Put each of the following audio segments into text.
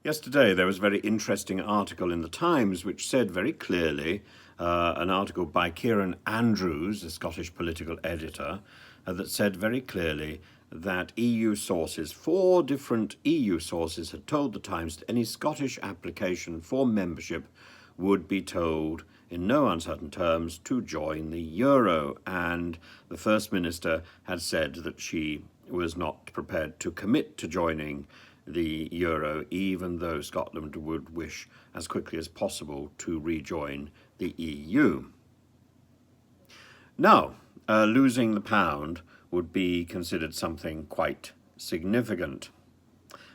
Yesterday there was a very interesting article in the Times which said very clearly, an article by Kieran Andrews, a Scottish political editor, that said very clearly that EU sources, 4 different EU sources, had told the Times that any Scottish application for membership would be told in no uncertain terms to join the euro, and the First Minister had said that she was not prepared to commit to joining the euro, even though Scotland would wish as quickly as possible to rejoin the EU. Now, losing the pound would be considered something quite significant.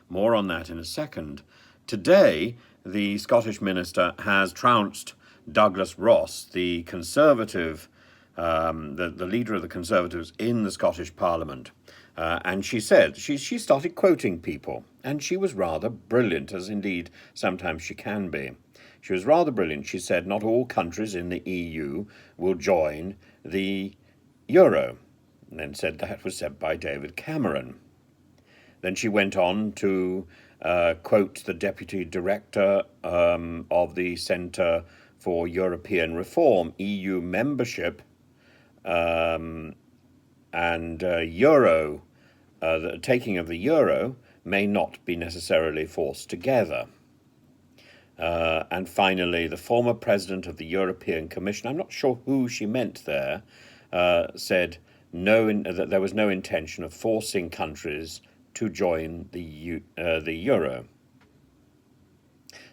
More on that in a second. Today, the Scottish minister has trounced Douglas Ross, the Conservative, the leader of the Conservatives in the Scottish Parliament. And she said, she started quoting people, and she was rather brilliant, as indeed sometimes she can be. She was rather brilliant. She said not all countries in the EU will join the euro, and then said that was said by David Cameron. Then she went on to quote the Deputy Director of the Centre for European Reform, EU membership and euro, the taking of the euro may not be necessarily forced together. And finally, the former president of the European Commission, I'm not sure who she meant there, said that there was no intention of forcing countries to join the euro.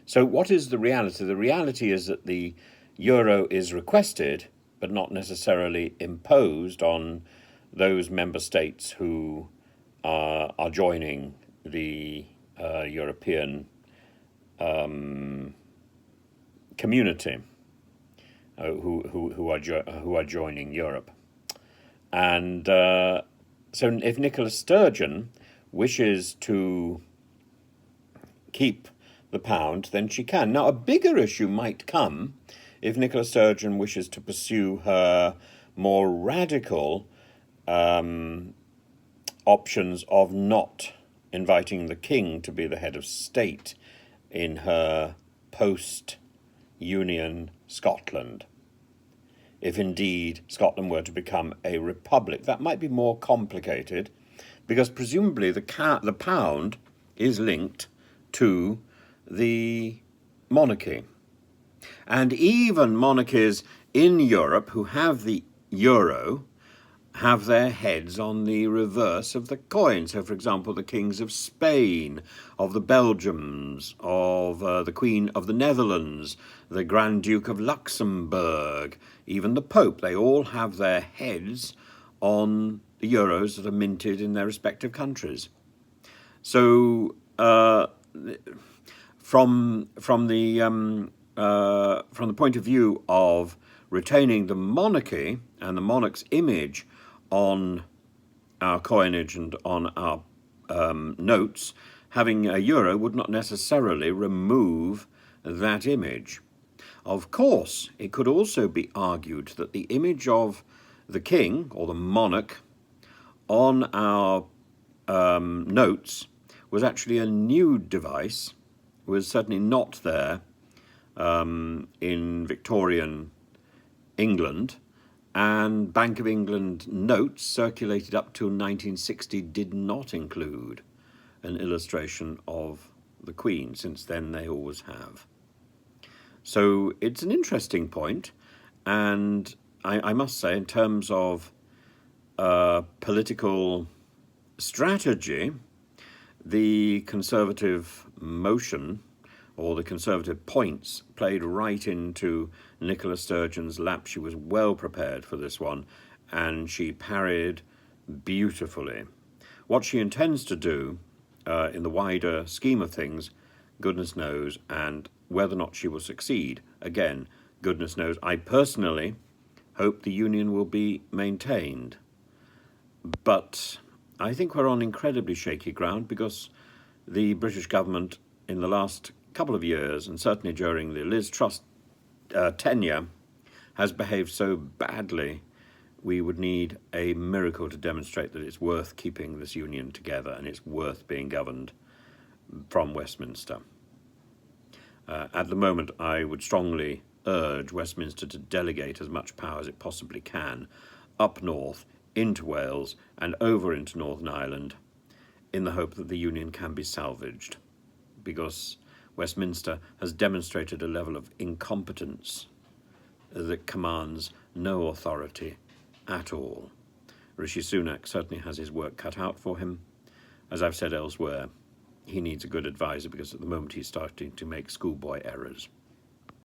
So what is the reality? The reality is that the euro is requested, but not necessarily imposed on those member states who are joining the European community, who are joining Europe. And so if Nicola Sturgeon wishes to keep the pound, then she can. Now, a bigger issue might come if Nicola Sturgeon wishes to pursue her more radical options of not inviting the king to be the head of state in her post-Union Scotland. If indeed Scotland were to become a republic, that might be more complicated, because presumably the pound is linked to the monarchy. And even monarchies in Europe who have the euro have their heads on the reverse of the coin. So, for example, the kings of Spain, of the Belgians, of the Queen of the Netherlands, the Grand Duke of Luxembourg, even the Pope, they all have their heads on the euros that are minted in their respective countries. So, from the point of view of retaining the monarchy and the monarch's image on our coinage and on our notes, having a euro would not necessarily remove that image. Of course, it could also be argued that the image of the king or the monarch on our notes was actually a new device, was certainly not there in Victorian England, and Bank of England notes circulated up till 1960 did not include an illustration of the Queen. Since then they always have. So it's an interesting point, and I must say, in terms of political strategy, the Conservative motion or the Conservative points played right into Nicola Sturgeon's lap. She was well prepared for this one, and she parried beautifully. What she intends to do in the wider scheme of things, goodness knows, and whether or not she will succeed, again, goodness knows. I personally hope the union will be maintained, but I think we're on incredibly shaky ground, because the British government in the last couple of years, and certainly during the Liz Truss tenure, has behaved so badly. We would need a miracle to demonstrate that it's worth keeping this union together and it's worth being governed from Westminster. At the moment, I would strongly urge Westminster to delegate as much power as it possibly can up north, into Wales, and over into Northern Ireland, in the hope that the Union can be salvaged, because Westminster has demonstrated a level of incompetence that commands no authority at all. Rishi Sunak certainly has his work cut out for him. As I've said elsewhere, he needs a good advisor, because at the moment he's starting to make schoolboy errors.